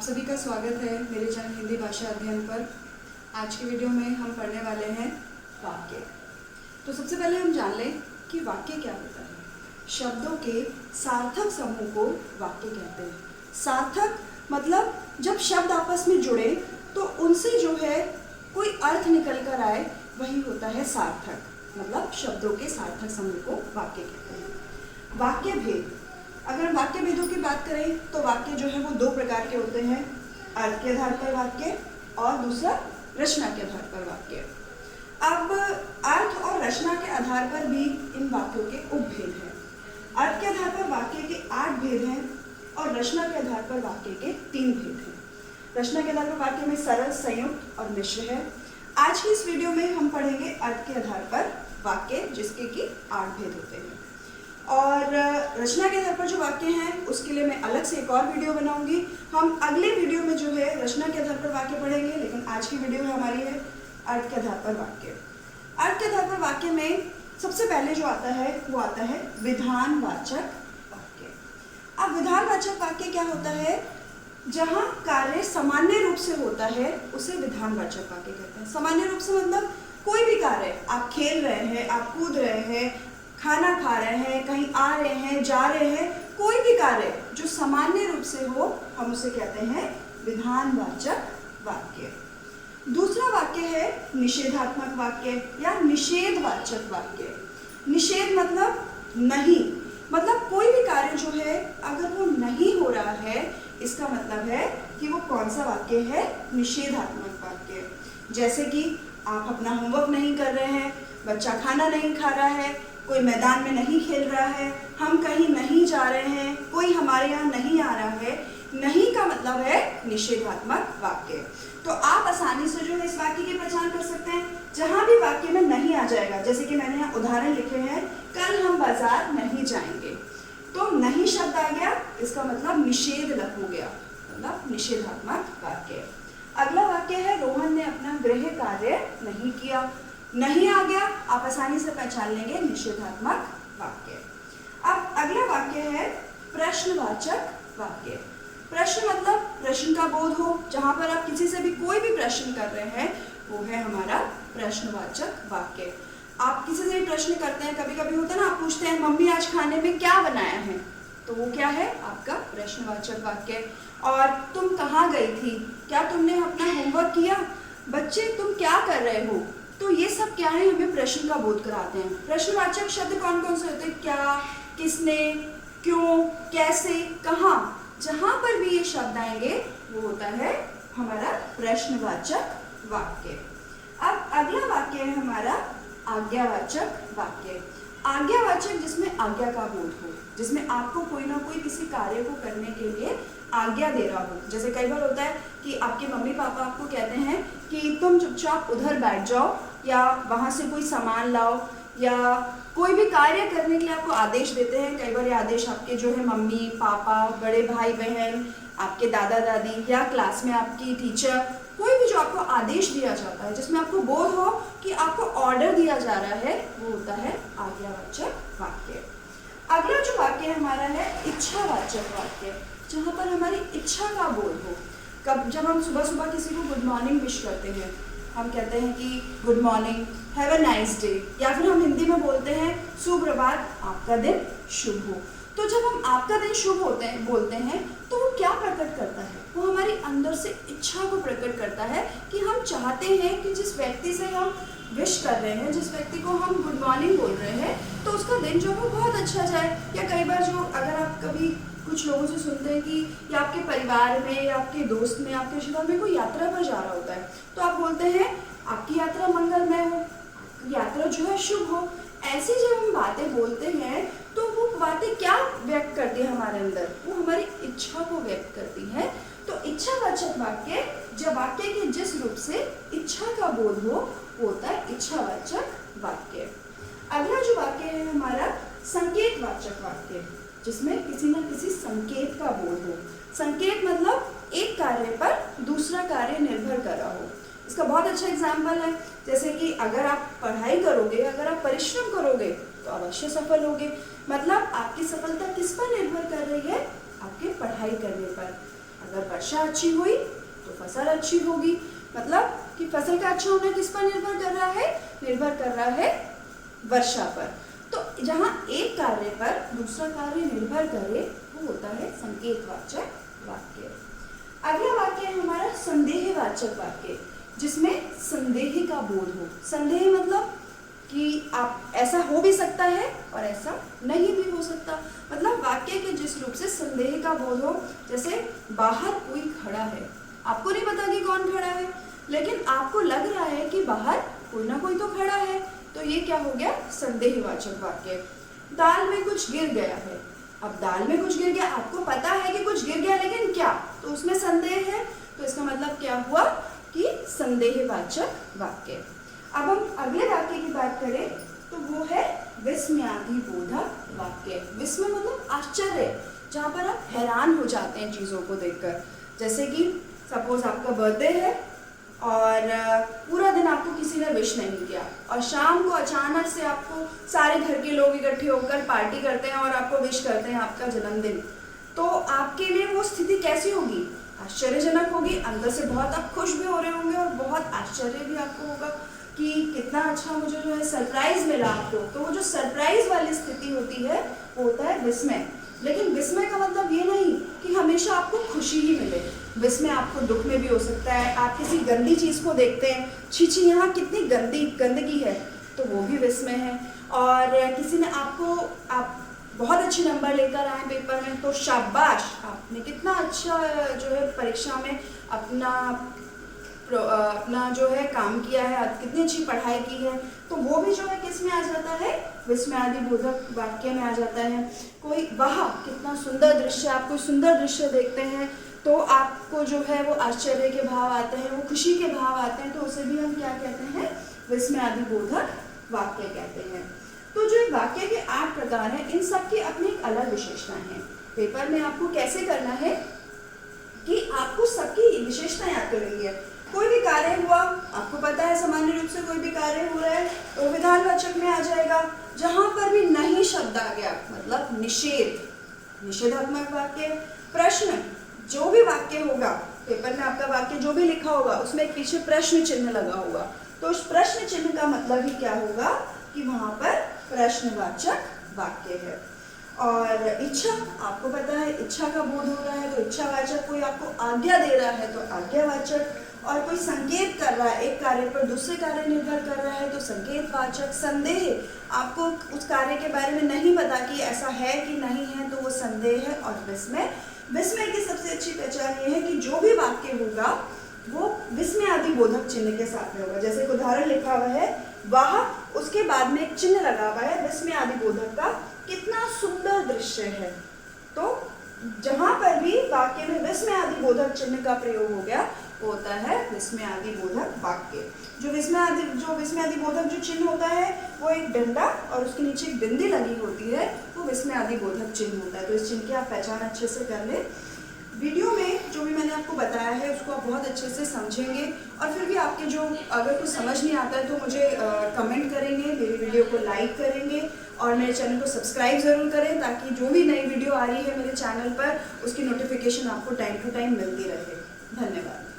सभी का स्वागत है मेरे चैनल हिंदी भाषा अध्ययन पर। आज की वीडियो में हम पढ़ने वाले हैं वाक्य। तो सबसे पहले हम जान लें कि वाक्य क्या होता है। शब्दों के सार्थक समूह को वाक्य कहते हैं। सार्थक मतलब जब शब्द आपस में जुड़े तो उनसे जो है कोई अर्थ निकल कर आए, वही होता है सार्थक। मतलब शब्दों के सार्थक समूह को वाक्य कहते हैं। वाक्य भेद, अगर वाक्य भेदों की बात करें तो वाक्य जो है वो दो प्रकार के होते हैं, अर्थ के आधार पर वाक्य और दूसरा रचना के आधार पर वाक्य। अब अर्थ और रचना के आधार पर भी इन वाक्यों के उपभेद हैं। अर्थ के आधार पर वाक्य के 8 भेद हैं और रचना के आधार पर वाक्य के 3 भेद हैं। रचना के आधार पर वाक्य में सरल, संयुक्त और मिश्र है। आज की इस वीडियो में हम पढ़ेंगे अर्थ के आधार पर वाक्य, जिसके कि 8 भेद होते हैं। और रचना के आधार पर जो वाक्य हैं उसके लिए मैं अलग से एक और वीडियो बनाऊंगी। हम अगले वीडियो में जो है रचना के आधार पर वाक्य पढ़ेंगे, लेकिन आज की वीडियो हमारी है अर्थ के आधार पर वाक्य। अर्थ के आधार पर वाक्य में सबसे पहले जो आता है वो आता है विधानवाचक वाक्य। अब विधानवाचक वाक्य क्या होता है? जहाँ कार्य सामान्य रूप से होता है उसे विधानवाचक वाक्य कहते हैं। सामान्य रूप से मतलब कोई भी कार्य, आप खेल रहे हैं, आप कूद रहे हैं, खाना खा रहे हैं, कहीं आ रहे हैं, जा रहे हैं, कोई भी कार्य जो सामान्य रूप से हो, हम उसे कहते हैं विधानवाचक वाक्य। दूसरा वाक्य है निषेधात्मक वाक्य या निषेधवाचक वाक्य। निषेध मतलब नहीं, मतलब कोई भी कार्य जो है अगर वो नहीं हो रहा है, इसका मतलब है कि वो कौन सा वाक्य है? निषेधात्मक वाक्य। जैसे कि आप अपना होमवर्क नहीं कर रहे हैं, बच्चा खाना नहीं खा रहा है, कोई मैदान में नहीं खेल रहा है, हम कहीं नहीं जा रहे हैं, कोई हमारे यहाँ नहीं आ रहा है। नहीं का मतलब है निषेधात्मक वाक्य। तो आप आसानी से जो है इस वाक्य की पहचान कर सकते हैं। जहाँ भी वाक्य में नहीं आ जाएगा, जैसे कि मैंने यहाँ उदाहरण लिखे हैं, कल हम बाजार नहीं जाएंगे, तो नहीं शब्द आ गया, इसका मतलब निषेध हो गया, मतलब निषेधात्मक वाक्य। अगला वाक्य है रोहन ने अपना गृह कार्य नहीं किया। नहीं आ गया, आप आसानी से पहचान लेंगे, निषेधात्मक वाक्य। अब अगला वाक्य है प्रश्नवाचक वाक्य। प्रश्न मतलब प्रश्न का बोध हो, जहां पर आप किसी से भी कोई भी प्रश्न कर रहे हैं, वो है हमारा प्रश्नवाचक वाक्य। आप किसी से भी प्रश्न करते हैं, कभी कभी होता है ना, आप पूछते हैं मम्मी आज खाने में क्या बनाया है, तो वो क्या है? आपका प्रश्नवाचक वाक्य। और तुम कहाँ गई थी? क्या तुमने अपना होमवर्क किया? बच्चे तुम क्या कर रहे हो? तो ये सब क्या है? हमें प्रश्न का बोध कराते हैं। प्रश्नवाचक शब्द कौन कौन से होते हैं? क्या, किसने, क्यों, कैसे, कहाँ, जहां पर भी ये शब्द आएंगे वो होता है हमारा प्रश्नवाचक वाक्य। अब अगला वाक्य है हमारा आज्ञावाचक वाक्य। आज्ञावाचक जिसमें आज्ञा का बोध हो, जिसमें आपको कोई ना कोई किसी कार्य को करने के लिए आज्ञा दे रहा हो। जैसे कई बार होता है कि आपके मम्मी पापा आपको कहते हैं कि तुम चुपचाप उधर बैठ जाओ, या वहाँ से कोई सामान लाओ, या कोई भी कार्य करने के लिए आपको आदेश देते हैं। कई बार ये आदेश आपके जो है मम्मी पापा, बड़े भाई बहन, आपके दादा दादी या क्लास में आपकी टीचर, कोई भी जो आपको आदेश दिया जाता है, जिसमें आपको बोध हो कि आपको ऑर्डर दिया जा रहा है, वो होता है आज्ञावाचक वाक्य। अगला जो वाक्य हमारा है इच्छावाचक वाक्य, जहाँ पर हमारी इच्छा का बोध हो। जब हम सुबह सुबह किसी को गुड मॉर्निंग विश करते हैं, हम कहते हैं कि good morning, have a nice day, या फिर हम हिंदी में बोलते हैं सुप्रभात, आपका दिन शुभ हो। तो जब हम आपका दिन शुभ बोलते हैं तो वो क्या प्रकट करता है? वो हमारी अंदर से इच्छा को प्रकट करता है कि हम चाहते हैं कि जिस व्यक्ति से हम विश कर रहे हैं, जिस व्यक्ति को हम गुड मॉर्निंग बोल रहे हैं, तो उसका दिन जो है बहुत अच्छा जाए। या कई बार जो अगर आप कभी कुछ लोगों से सुनते हैं कि या आपके परिवार में या आपके दोस्त में, आपके रिश्तेदार में कोई यात्रा पर जा रहा होता है, तो आप बोलते हैं आपकी यात्रा मंगलमय हो, यात्रा जो है शुभ हो। ऐसी जब हम बातें बोलते हैं तो वो बातें क्या व्यक्त करती है हमारे अंदर? वो हमारी इच्छा को व्यक्त करती है। तो इच्छावाचक वाक्य, जब वाक्य के जिस रूप से इच्छा का बोध हो, वो होता है इच्छावाचक वाक्य। अगला जो वाक्य है हमारा संकेतवाचक वाक्य, जिसमें किसी न किसी संकेत का बोध हो। संकेत मतलब एक कार्य पर दूसरा कार्य निर्भर कर रहा हो। इसका बहुत अच्छा एग्जाम्पल है, जैसे कि अगर आप पढ़ाई करोगे, अगर आप परिश्रम करोगे तो अवश्य सफल होगे। मतलब आपकी सफलता किस पर निर्भर कर रही है? आपके पढ़ाई करने पर। अगर वर्षा अच्छी हुई तो फसल अच्छी होगी। मतलब कि फसल का अच्छा होना किस पर निर्भर कर रहा है? निर्भर कर रहा है वर्षा पर। तो जहाँ एक कार्य पर दूसरा कार्य निर्भर करे वो होता है संकेतवाचक वाक्य। अगला वाक्य है हमारा संदेहवाचक वाक्य, जिसमें संदेह का बोध हो। संदेह मतलब कि आप ऐसा हो भी सकता है और ऐसा नहीं भी हो सकता। मतलब वाक्य के जिस रूप से संदेह का बोध हो, जैसे बाहर कोई खड़ा है, आपको नहीं पता कि कौन खड़ा है, लेकिन आपको लग रहा है कि बाहर कोई ना कोई तो खड़ा है, तो ये क्या हो गया? संदेहवाचक वाक्य। दाल में कुछ गिर गया है, अब दाल में कुछ गिर गया, आपको पता है कि कुछ गिर गया, लेकिन क्या? तो उसमें संदेह है, तो इसका मतलब क्या हुआ कि संदेहवाचक वाक्य। अब हम अगले वाक्य की बात करें तो वो है विस्मयादिबोधक वाक्य। विस्मय मतलब आश्चर्य, जहाँ पर आप हैरान हो जाते हैं चीज़ों को देखकर। जैसे कि सपोज आपका बर्थडे है और पूरा दिन आपको किसी ने विश नहीं किया और शाम को अचानक से आपको सारे घर के लोग इकट्ठे होकर पार्टी करते हैं और आपको विश करते हैं आपका जन्मदिन। तो आपके लिए वो स्थिति कैसी होगी? आश्चर्यजनक होगी। अंदर से बहुत आप खुश भी हो रहे होंगे और बहुत आश्चर्य भी आपको होगा कि कितना अच्छा मुझे जो है सरप्राइज मिला आपको। तो वो जो सरप्राइज वाली स्थिति होती है वो होता है विस्मय। लेकिन विस्मय का मतलब ये नहीं कि हमेशा आपको खुशी ही मिले। विस्मय आपको दुख में भी हो सकता है। आप किसी गंदी चीज़ को देखते हैं, छी छी यहाँ कितनी गंदगी है, तो वो भी विस्मय है। और किसी ने आप बहुत अच्छे नंबर लेकर आए पेपर में, तो शाबाश, आपने कितना अच्छा जो है परीक्षा में अपना जो है काम किया है, कितनी अच्छी पढ़ाई की है, तो वो भी जो है किस में आ जाता है? विस्मयादिबोधक वाक्य में आ जाता है। कोई वाह कितना सुंदर दृश्य, आप कोई सुंदर दृश्य देखते हैं तो आपको जो है वो आश्चर्य के भाव आते हैं, वो खुशी के भाव आते हैं, तो उसे भी हम क्या कहते हैं? विस्मयादिबोधक वाक्य कहते हैं। तो जो वाक्य के 8 प्रकार हैं, इन सब की अपनी एक अलग विशेषताएं हैं। पेपर में आपको कैसे करना है कि आपको सबकी विशेषताएं याद करनी है। कोई भी कार्य हुआ, आपको पता है सामान्य रूप से कोई भी कार्य हो रहा है तो विधानवाचक में आ जाएगा। जहां पर भी नहीं शब्द आ गया मतलब निषेधात्मक वाक्य। प्रश्न, जो भी वाक्य होगा पेपर में, आपका वाक्य जो भी लिखा होगा उसमें एक पीछे प्रश्न चिन्ह लगा होगा, तो उस प्रश्न चिन्ह का मतलब ही क्या होगा कि वहां पर प्रश्नवाचक वाक्य है। और इच्छा, आपको पता है इच्छा का बोध हो रहा है तो इच्छावाचक। कोई आपको आज्ञा दे रहा है तो आज्ञावाचक। और कोई संकेत कर रहा है, एक कार्य पर दूसरे कार्य निर्भर कर रहा है तो संकेतवाचक। संदेह, आपको उस कार्य के बारे में नहीं पता कि ऐसा है कि नहीं है, तो वो संदेह है। और विस्मय की सबसे अच्छी पहचान ये है कि जो भी वाक्य होगा वो विस्मयादिबोधक चिन्ह के साथ में होगा। जैसे एक उदाहरण लिखा हुआ है वाह, उसके बाद में एक चिन्ह लगा हुआ है विस्मयादिबोधक का, कितना सुंदर दृश्य है। तो जहां पर भी वाक्य में विस्मयादिबोधक चिन्ह का प्रयोग हो गया वो होता है विस्मयादिबोधक वाक्य। जो विस्मयादिबोधक जो चिन्ह होता है वो एक डंडा और उसके नीचे एक बिंदी लगी होती है, वो विस्मयादिबोधक चिन्ह होता है। तो इस चिन्ह की आप पहचान अच्छे से कर लें। वीडियो में जो भी मैंने आपको बताया है उसको आप बहुत अच्छे से समझेंगे, और फिर भी आपके जो अगर कुछ समझ नहीं आता है तो मुझे कमेंट करेंगे, मेरी वीडियो को लाइक करेंगे और मेरे चैनल को सब्सक्राइब ज़रूर करें, ताकि जो भी नई वीडियो आ रही है मेरे चैनल पर उसकी नोटिफिकेशन आपको टाइम टू टाइम मिलती रहे। धन्यवाद।